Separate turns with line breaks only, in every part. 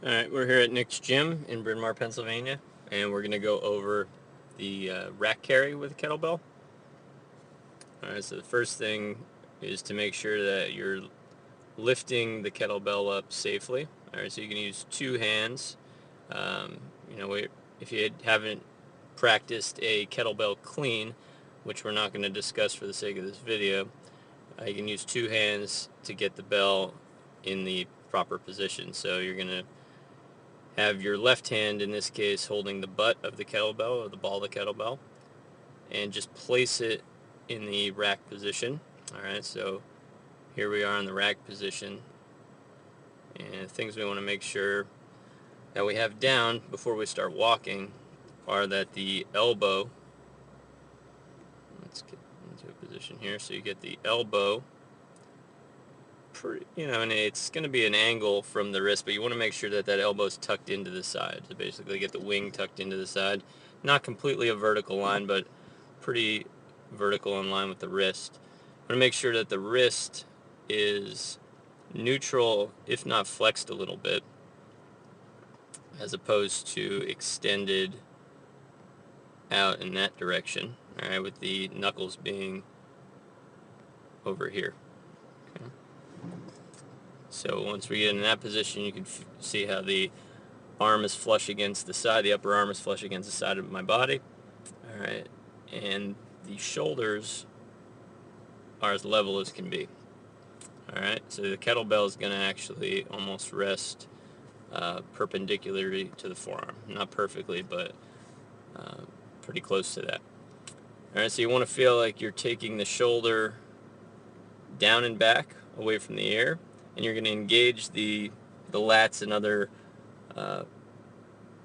Alright, we're here at Nick's Gym in Bryn Mawr, Pennsylvania, and we're going to go over the rack carry with a kettlebell. Alright, so the first thing is to make sure that you're lifting the kettlebell up safely. Alright, so you can use two hands. Um, if you haven't practiced a kettlebell clean, which we're not going to discuss for the sake of this video, you can use two hands to get the bell in the proper position. So you're going to have your left hand, in this case, holding the butt of the kettlebell or the ball of the kettlebell, and just place it in the rack position. Alright, so here we are in the rack position, and things we want to make sure that we have down before we start walking are that the elbow, let's get into a position here, so you get the elbow and it's going to be an angle from the wrist, but you want to make sure that that elbow is tucked into the side. So basically get the wing tucked into the side. Not completely a vertical line, but pretty vertical in line with the wrist. You want to make sure that the wrist is neutral, if not flexed a little bit, as opposed to extended out in that direction. Alright, with the knuckles being over here. Okay. So once we get in that position, you can see how the arm is flush against the side, the upper arm is flush against the side of my body. Alright, and the shoulders are as level as can be. Alright, so the kettlebell is going to actually almost rest perpendicularly to the forearm. Not perfectly, but pretty close to that. Alright, so you want to feel like you're taking the shoulder down and back away from the air, and you're going to engage the lats and other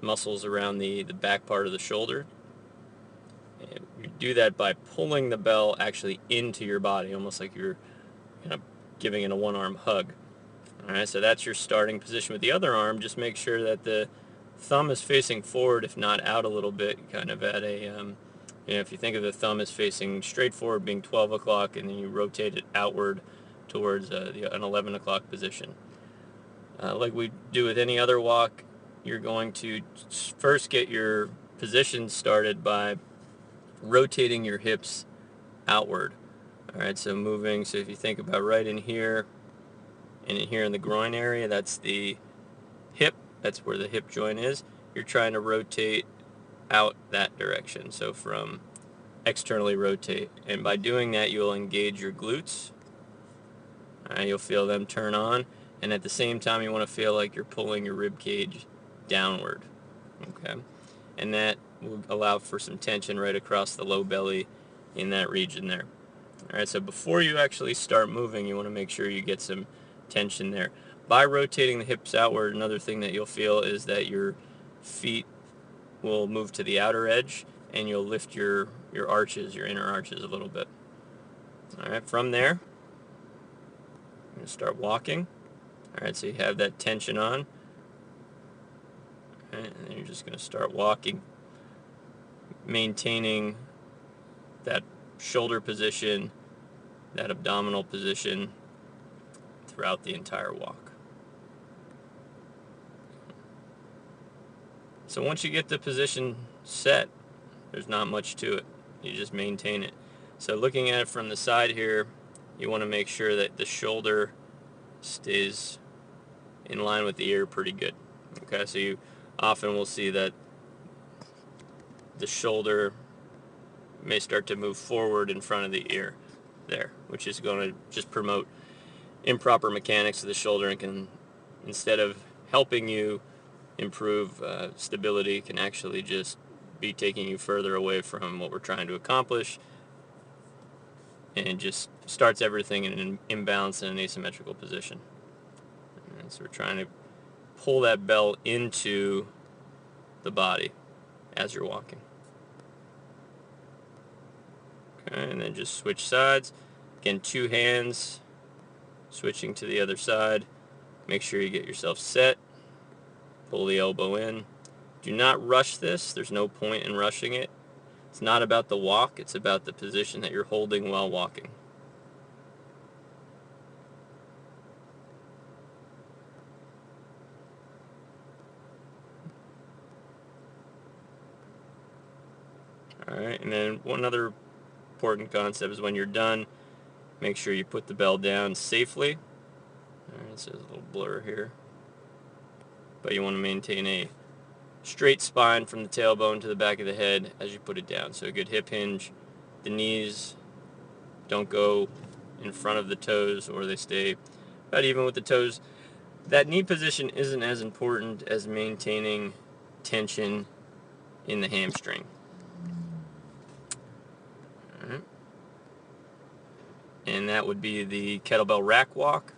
muscles around the back part of the shoulder. And you do that by pulling the bell actually into your body, almost like you're giving it a one-arm hug. Alright, so that's your starting position. With the other arm, just make sure that the thumb is facing forward, if not out a little bit, kind of at a, if you think of the thumb as facing straight forward, being 12 o'clock, and then you rotate it outward towards an 11 o'clock position. Like we do with any other walk, you're going to first get your position started by rotating your hips outward. Alright, so moving, so if you think about right in here, and in here in the groin area, that's the hip, that's where the hip joint is. You're trying to rotate out that direction, so from externally rotate, and by doing that you'll engage your glutes. You'll feel them turn on, and at the same time you want to feel like you're pulling your rib cage downward. Okay, and that will allow for some tension right across the low belly in that region there. Alright, so before you actually start moving, you want to make sure you get some tension there. By rotating the hips outward, another thing that you'll feel is that your feet will move to the outer edge, and you'll lift your arches, your inner arches a little bit. Alright, from there, I'm going to start walking. Alright, so you have that tension on. Alright, and then you're just going to start walking, maintaining that shoulder position, that abdominal position throughout the entire walk. So once you get the position set, there's not much to it. You just maintain it. So looking at it from the side here, you want to make sure that the shoulder stays in line with the ear pretty good. Okay, so you often will see that the shoulder may start to move forward in front of the ear there, which is going to just promote improper mechanics of the shoulder, and can, instead of helping you improve stability, can actually just be taking you further away from what we're trying to accomplish, and just starts everything in an imbalance and an asymmetrical position. And so we're trying to pull that bell into the body as you're walking. Okay, and then just switch sides. Again, two hands, switching to the other side. Make sure you get yourself set. Pull the elbow in. Do not rush this. There's no point in rushing it. It's not about the walk, it's about the position that you're holding while walking. Alright, and then one other important concept is when you're done, make sure you put the bell down safely. Alright, this is a little blur here. But you want to maintain a straight spine from the tailbone to the back of the head as you put it down. So a good hip hinge. The knees don't go in front of the toes, or they stay about even with the toes. That knee position isn't as important as maintaining tension in the hamstring. All right. And that would be the kettlebell rack walk.